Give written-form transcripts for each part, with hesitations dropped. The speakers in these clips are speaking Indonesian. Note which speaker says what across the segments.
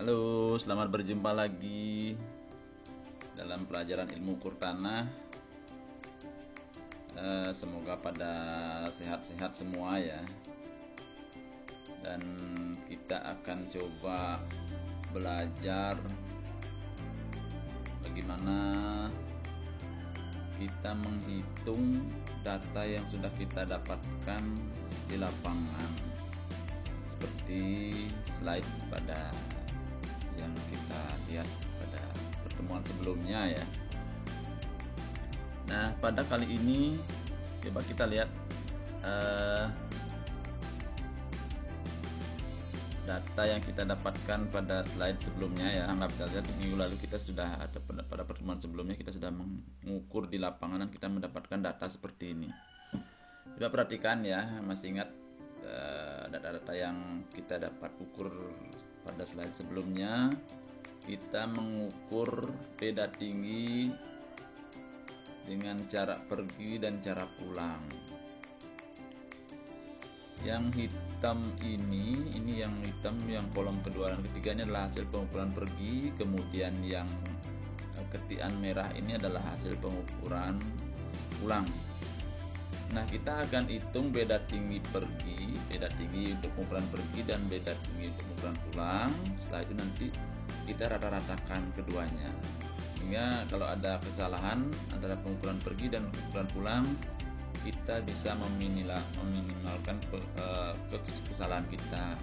Speaker 1: Halo, selamat berjumpa lagi dalam pelajaran ilmu ukur tanah. Semoga pada sehat-sehat semua ya. Dan kita akan coba belajar bagaimana kita menghitung data yang sudah kita dapatkan di lapangan, seperti slide pada yang kita lihat pada pertemuan sebelumnya ya. Nah, pada kali ini coba kita lihat data yang kita dapatkan pada slide sebelumnya ya. Anggap saja minggu lalu kita sudah ada pada pertemuan sebelumnya kita sudah mengukur di lapangan dan kita mendapatkan data seperti ini. Coba perhatikan ya, masih ingat data-data yang kita dapat ukur pada slide sebelumnya. Kita mengukur beda tinggi dengan jarak pergi dan jarak pulang. Yang hitam ini yang hitam yang kolom kedua dan ketiga ini adalah hasil pengukuran pergi, kemudian yang ketikan merah ini adalah hasil pengukuran pulang. Nah, kita akan hitung beda tinggi pergi, beda tinggi untuk pengukuran pergi dan beda tinggi untuk pengukuran pulang. Setelah itu nanti kita rata-ratakan keduanya. Sehingga kalau ada kesalahan antara pengukuran pergi dan pengukuran pulang, kita bisa meminimalkan kesalahan kita.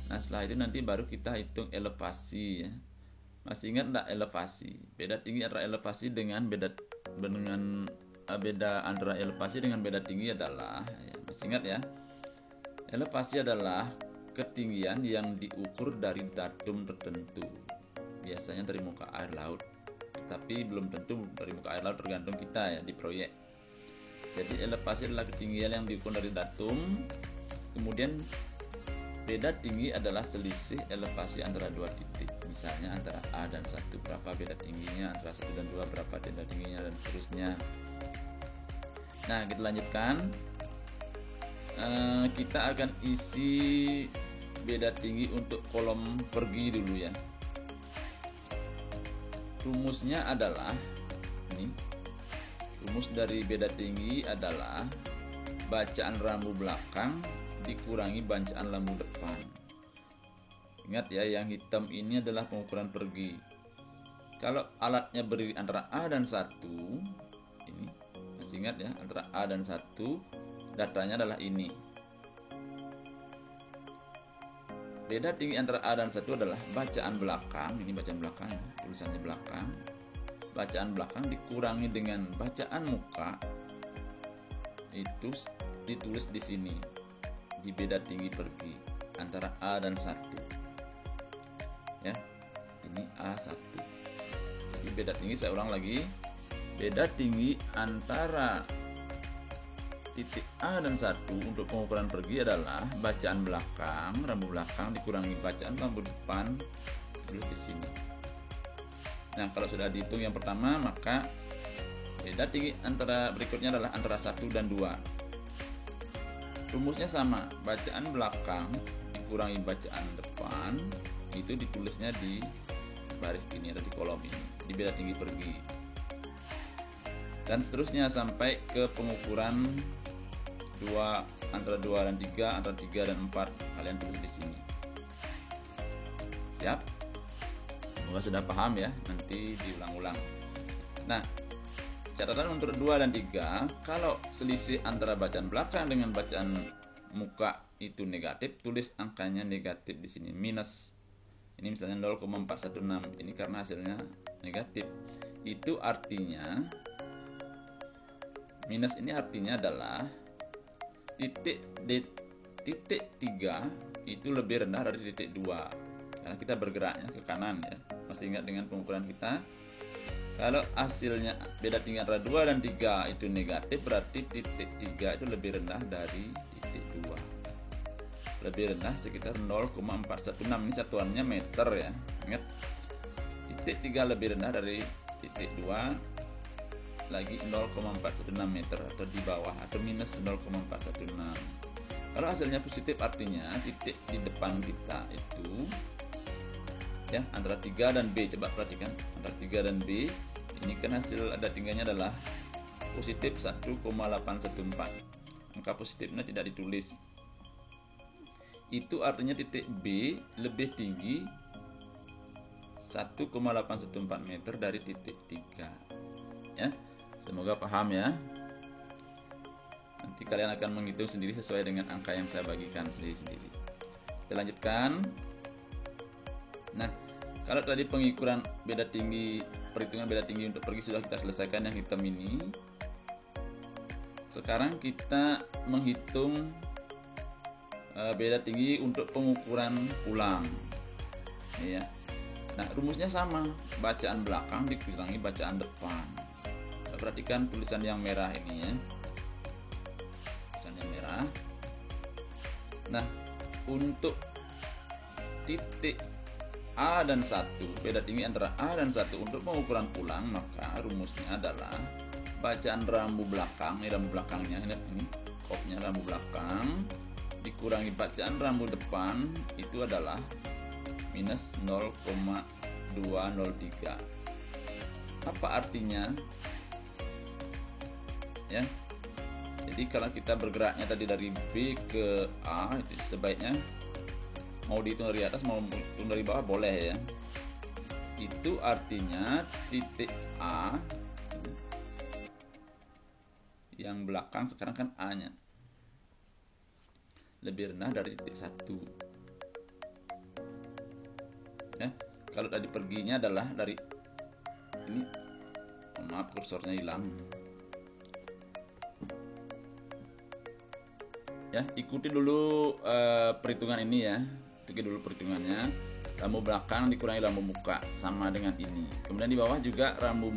Speaker 1: Nah, setelah itu nanti baru kita hitung elevasi ya. Masih ingat enggak elevasi? Beda tinggi antara elevasi dengan beda antara elevasi dengan beda tinggi adalah ya, masih ingat ya, elevasi adalah ketinggian yang diukur dari datum tertentu, biasanya dari muka air laut, tapi belum tentu dari muka air laut, tergantung kita ya di proyek. Jadi elevasi adalah ketinggian yang diukur dari datum. Kemudian beda tinggi adalah selisih elevasi antara dua titik, misalnya antara A dan 1 berapa beda tingginya, antara 1 dan 2 berapa beda tingginya, dan seterusnya. Nah, kita lanjutkan. Kita akan isi beda tinggi untuk kolom pergi dulu ya. Rumusnya adalah ini. Rumus dari beda tinggi adalah bacaan lampu belakang dikurangi bacaan lampu depan. Ingat ya, yang hitam ini adalah pengukuran pergi. Kalau alatnya berdiri antara A dan 1, ini masih ingat ya, antara A dan 1, datanya adalah ini. Beda tinggi antara A dan 1 adalah bacaan belakang, ini bacaan belakang ya, tulisannya belakang. Bacaan belakang dikurangi dengan bacaan muka, itu ditulis di sini di beda tinggi pergi antara A dan 1 ya. Ini A1. Jadi beda tinggi, saya ulang lagi, beda tinggi antara titik A dan 1 untuk pengukuran pergi adalah bacaan belakang, rambu belakang dikurangi bacaan rambu depan, tulis di sini. Nah, kalau sudah dihitung yang pertama, maka beda tinggi antara berikutnya adalah antara 1 dan 2. Rumusnya sama, bacaan belakang dikurangi bacaan depan, itu ditulisnya di baris ini atau di kolom ini, di beda tinggi pergi. Dan seterusnya sampai ke pengukuran 2, antara 2 dan 3, antara 3 dan 4, kalian tulis di sini. Siap? Semoga sudah paham ya, nanti diulang-ulang. Nah, catatan untuk 2 dan 3, kalau selisih antara bacaan belakang dengan bacaan muka itu negatif, tulis angkanya negatif di sini, minus. Ini misalnya 0,416, ini karena hasilnya negatif. Itu artinya minus ini artinya adalah titik 3 itu lebih rendah dari titik 2 karena kita bergeraknya ke kanan ya. Masih ingat dengan pengukuran kita, kalau hasilnya beda tinggi antara 2 dan 3 itu negatif, berarti titik 3 itu lebih rendah dari titik 2, lebih rendah sekitar 0,416. Ini satuannya meter ya. Ingat, titik 3 lebih rendah dari titik 2 lagi 0,416 meter, atau di bawah, atau minus 0,416. Kalau hasilnya positif artinya titik di depan kita itu ya, antara 3 dan B. Coba perhatikan antara 3 dan B ini kan hasil ada tingginya adalah positif 1,814. Angka positifnya tidak ditulis. Itu artinya titik B lebih tinggi 1,814 meter dari titik 3. Ya, semoga paham ya. Nanti kalian akan menghitung sendiri sesuai dengan angka yang saya bagikan sendiri-sendiri. Kita lanjutkan. Nah, kalau tadi pengukuran beda tinggi, perhitungan beda tinggi untuk pergi sudah kita selesaikan yang hitam ini. Sekarang kita menghitung beda tinggi untuk pengukuran pulang. Ya. Nah, rumusnya sama, bacaan belakang dikurangi bacaan depan. Perhatikan tulisan yang merah ini ya. Tulisan yang merah. Nah, untuk titik A dan 1, beda tinggi antara A dan 1 untuk pengukuran pulang, maka rumusnya adalah bacaan rambu belakang, ini rambu belakangnya, ini kopnya rambu belakang, dikurangi bacaan rambu depan, itu adalah minus 0,203. Apa artinya? Ya, jadi kalau kita bergeraknya tadi dari B ke A, itu sebaiknya mau dihitung dari atas, mau dihitung dari bawah boleh ya. Itu artinya titik A yang belakang sekarang kan A-nya lebih rendah dari titik 1. Ya, kalau tadi perginya adalah dari ini, maaf kursornya hilang. Ya, ikuti dulu perhitungan ini ya. Ikuti dulu perhitungannya. Rambu belakang dikurangi rambu muka sama dengan ini. Kemudian di bawah juga rambu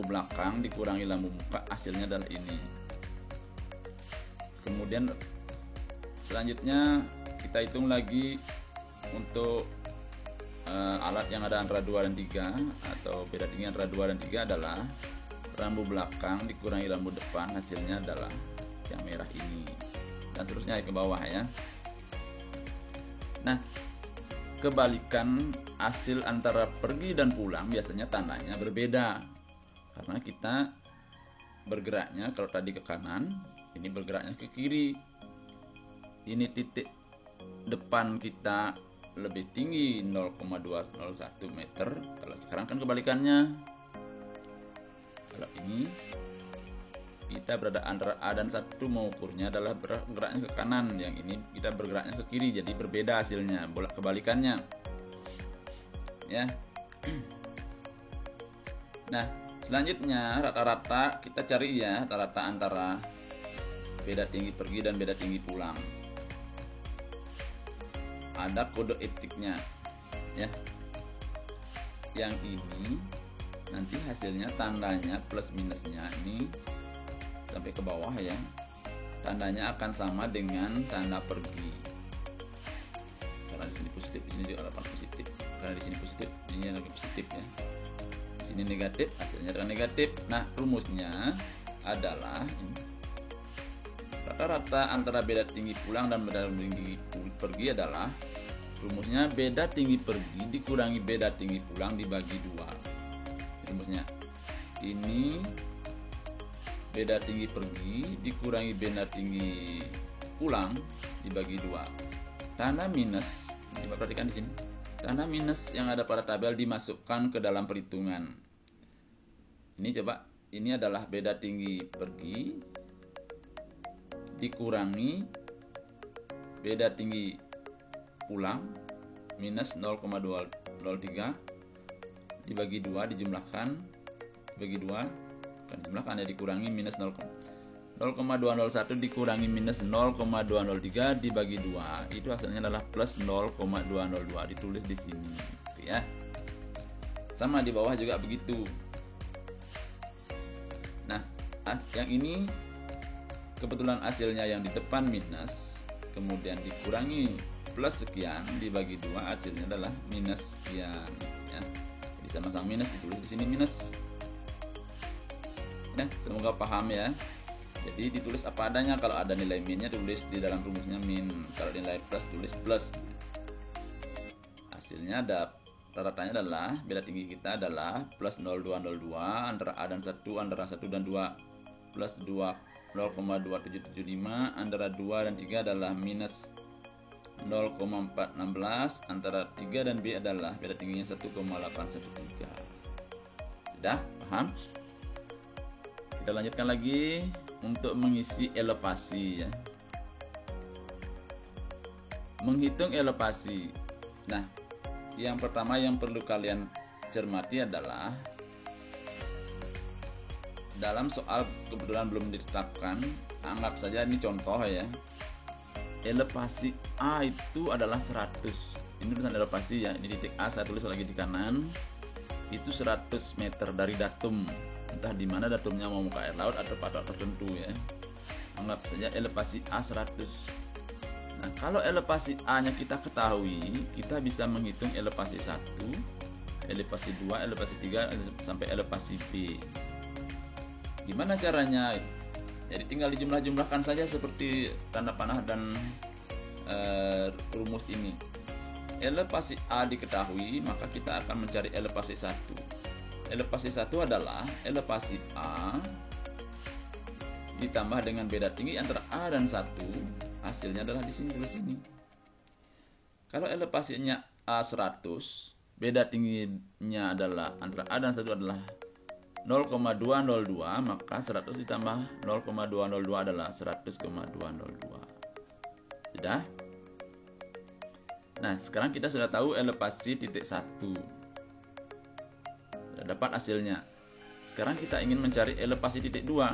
Speaker 1: belakang dikurangi rambu muka, hasilnya adalah ini. Kemudian selanjutnya kita hitung lagi untuk alat yang ada antara 2 dan 3 atau beda tinggi antara 2 dan 3 adalah rambu belakang dikurangi rambu depan, hasilnya adalah yang merah ini, dan terusnya ke bawah ya. Nah, kebalikan hasil antara pergi dan pulang biasanya tandanya berbeda, karena kita bergeraknya kalau tadi ke kanan, ini bergeraknya ke kiri. Ini titik depan kita lebih tinggi 0,201 meter, kalau sekarang kan kebalikannya. Kalau ini kita berada antara A dan 1, mengukurnya adalah bergeraknya ke kanan, yang ini kita bergeraknya ke kiri, jadi berbeda hasilnya, bolak kebalikannya ya. Nah, selanjutnya rata-rata kita cari ya, rata-rata antara beda tinggi pergi dan beda tinggi pulang. Ada kode etiknya ya. Yang ini nanti hasilnya tandanya plus minusnya ini sampai ke bawah ya, tandanya akan sama dengan tanda pergi. Karena di sini positif, di sini juga ada positif. Karena di sini positif, ini lagi positif ya. Di sini negatif, hasilnya adalah negatif. Nah, rumusnya adalah ini. Rata-rata antara beda tinggi pulang dan beda tinggi pergi adalah rumusnya beda tinggi pergi dikurangi beda tinggi pulang dibagi 2. Rumusnya ini beda tinggi pergi dikurangi beda tinggi pulang dibagi 2. Tanda minus, coba perhatikan di sini. Tanda minus yang ada pada tabel dimasukkan ke dalam perhitungan. Ini coba, ini adalah beda tinggi pergi dikurangi beda tinggi pulang minus 0,203 dibagi 2, dijumlahkan dibagi 2 kan jumlahkan ya, dikurangi minus 0,201 dikurangi minus 0,203 dibagi 2, itu hasilnya adalah plus 0,202, ditulis di sini gitu ya. Sama di bawah juga begitu. Nah, yang ini kebetulan hasilnya yang di depan minus, kemudian dikurangi plus sekian dibagi 2, hasilnya adalah minus sekian ya. Jadi sama-sama minus, ditulis di sini minus. Ya, semoga paham ya. Jadi ditulis apa adanya, kalau ada nilai minnya tulis di dalam rumusnya min, kalau nilai plus tulis plus. hasilnya ada rata-ratanya adalah beda tinggi kita adalah plus 0,202 antara A dan 1, antara 1 dan 2 plus 0,2775 antara 2 dan 3 adalah minus 0,416 antara 3 dan B adalah beda tingginya 1,813. Sudah paham? Kita lanjutkan lagi untuk mengisi elevasi ya. Menghitung elevasi. Nah, yang pertama yang perlu kalian cermati adalah dalam soal kebetulan belum ditetapkan, anggap saja ini contoh ya. Elevasi A itu adalah 100. Ini tulisan elevasi ya. Ini titik A saya tulis lagi di kanan. Itu 100 meter dari datum. Entah di mana datumnya, mau muka air laut atau patok tertentu ya. Anggap saja elevasi A 100. Nah, kalau elevasi A-nya kita ketahui, kita bisa menghitung elevasi 1, elevasi 2, elevasi 3 sampai elevasi B. Gimana caranya? Jadi tinggal dijumlah-jumlahkan saja seperti tanda panah dan rumus ini. Elevasi A diketahui, maka kita akan mencari elevasi 1. Elevasi 1 adalah elevasi A ditambah dengan beda tinggi antara A dan 1. Hasilnya adalah di sini. Kalau elevasinya A 100, beda tingginya adalah antara A dan 1 adalah 0,202, maka 100 ditambah 0,202 adalah 100,202. Sudah? Nah, sekarang kita sudah tahu elevasi titik 1. Sudah dapat hasilnya. Sekarang kita ingin mencari elevasi titik 2.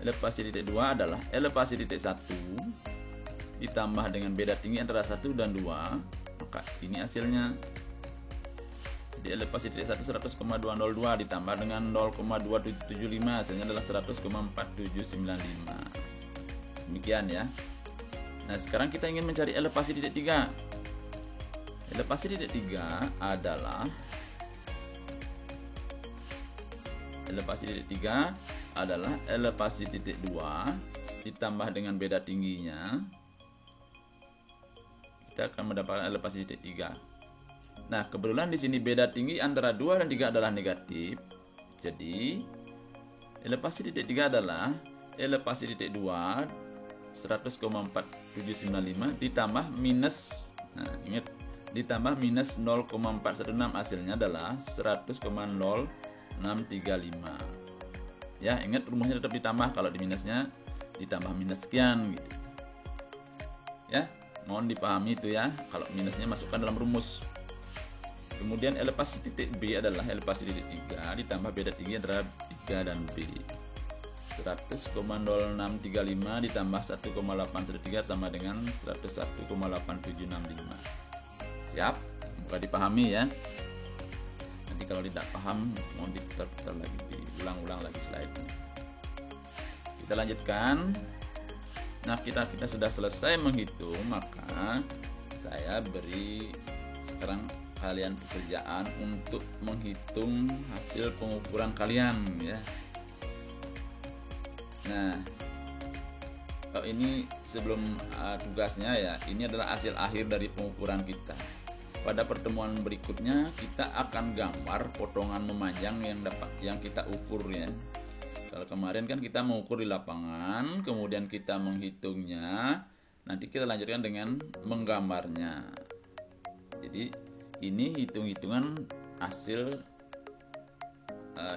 Speaker 1: Elevasi titik 2 adalah elevasi titik 1 ditambah dengan beda tinggi antara 1 dan 2, maka ini hasilnya. Jadi elevasi titik 1 100,202 ditambah dengan 0,2775, hasilnya adalah 100,4795. Demikian ya. Nah, sekarang kita ingin mencari elevasi titik 3. Elevasi titik 3 adalah elevasi titik 3 adalah elevasi titik 2 ditambah dengan beda tingginya. Kita akan mendapatkan elevasi titik 3. Nah, kebetulan di sini beda tinggi antara 2 dan 3 adalah negatif. Jadi, elevasi titik 3 adalah elevasi titik 2 100,4795 ditambah minus, nah ingat, ditambah minus 0,416, hasilnya adalah 100,0635. Ya, ingat rumusnya tetap ditambah, kalau di minusnya ditambah minus sekian gitu. Ya, mohon dipahami itu ya, kalau minusnya masukkan dalam rumus. Kemudian elevasi titik B adalah elevasi titik 3 ditambah beda tinggi antara 3 dan B. 100,0635 ditambah 1,813 sama dengan 101,8765. Siap? Semoga dipahami ya. Nanti kalau tidak paham, mohon diputar-putar lagi, diulang-ulang lagi slide-nya. Kita lanjutkan. Nah, kita sudah selesai menghitung, maka saya beri sekarang kalian pekerjaan untuk menghitung hasil pengukuran kalian ya. Nah, ini sebelum tugasnya ya, ini adalah hasil akhir dari pengukuran kita. Pada pertemuan berikutnya kita akan gambar potongan memanjang yang kita ukur ya. Kalau kemarin kan kita mengukur di lapangan, kemudian kita menghitungnya, nanti kita lanjutkan dengan menggambarnya. Jadi ini hitung-hitungan hasil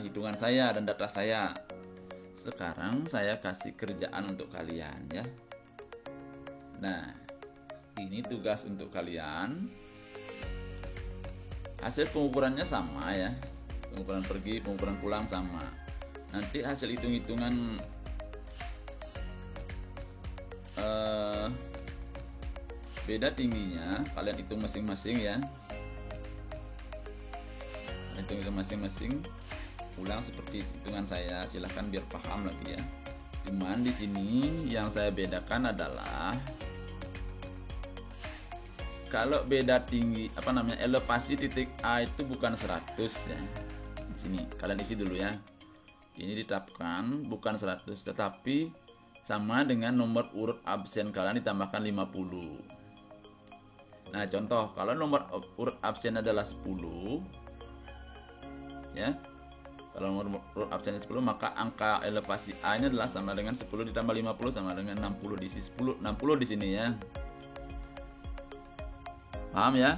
Speaker 1: hitungan saya dan data saya. Sekarang saya kasih kerjaan untuk kalian ya. Nah, ini tugas untuk kalian. Hasil pengukurannya sama ya. Pengukuran pergi, pengukuran pulang sama. Nanti hasil hitung-hitungan beda tingginya kalian hitung masing-masing ya. Hitung masing-masing, ulang seperti hitungan saya, silahkan biar paham lagi ya. Cuman di sini yang saya bedakan adalah kalau beda tinggi elevasi titik A itu bukan 100 ya. Di sini kalian isi dulu ya. Ini ditetapkan bukan 100 tetapi sama dengan nomor urut absen kalian ditambahkan 50. Nah, contoh kalau nomor urut absen adalah 10, ya. Kalau nomor urut absen 10, maka angka elevasi A-nya adalah sama dengan 10 ditambah 50 sama dengan 60 di sini 60 di sini ya. Paham ya?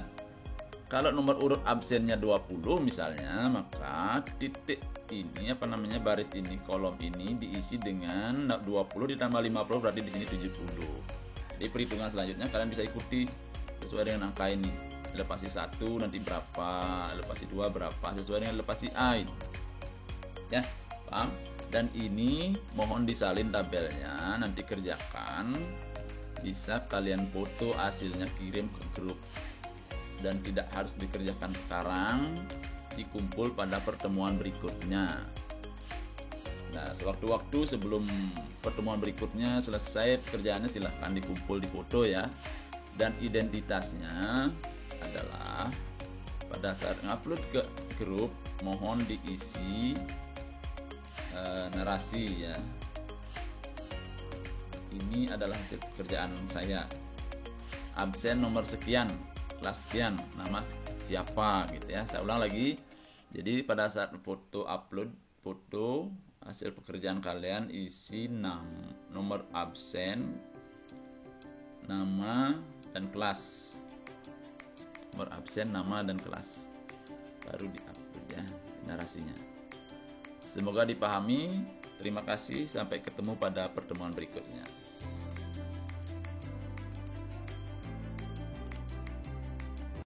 Speaker 1: Kalau nomor urut absennya 20 misalnya, maka titik ini baris ini, kolom ini diisi dengan 20 ditambah 50, berarti di sini 70. Jadi perhitungan selanjutnya kalian bisa ikuti sesuai dengan angka ini. Elevasi 1 nanti berapa, elevasi 2 berapa, sesuai dengan elevasi A ini. Ya, paham? Dan ini mohon disalin tabelnya, nanti kerjakan. Bisa kalian foto hasilnya, kirim ke grup. Dan tidak harus dikerjakan sekarang, dikumpul pada pertemuan berikutnya. Nah, sewaktu-waktu sebelum pertemuan berikutnya selesai pekerjaannya, silahkan dikumpul di foto ya. Dan identitasnya adalah pada saat ngupload ke grup, mohon diisi narasi ya. Ini adalah hasil pekerjaan saya. Absen nomor sekian, kelas sekian, nama siapa gitu ya. Saya ulang lagi. Jadi pada saat foto upload foto hasil pekerjaan kalian, isi nomor absen, nama dan kelas. Nomor absen, nama dan kelas. Baru diupload ya narasinya. Semoga dipahami. Terima kasih, sampai ketemu pada pertemuan berikutnya.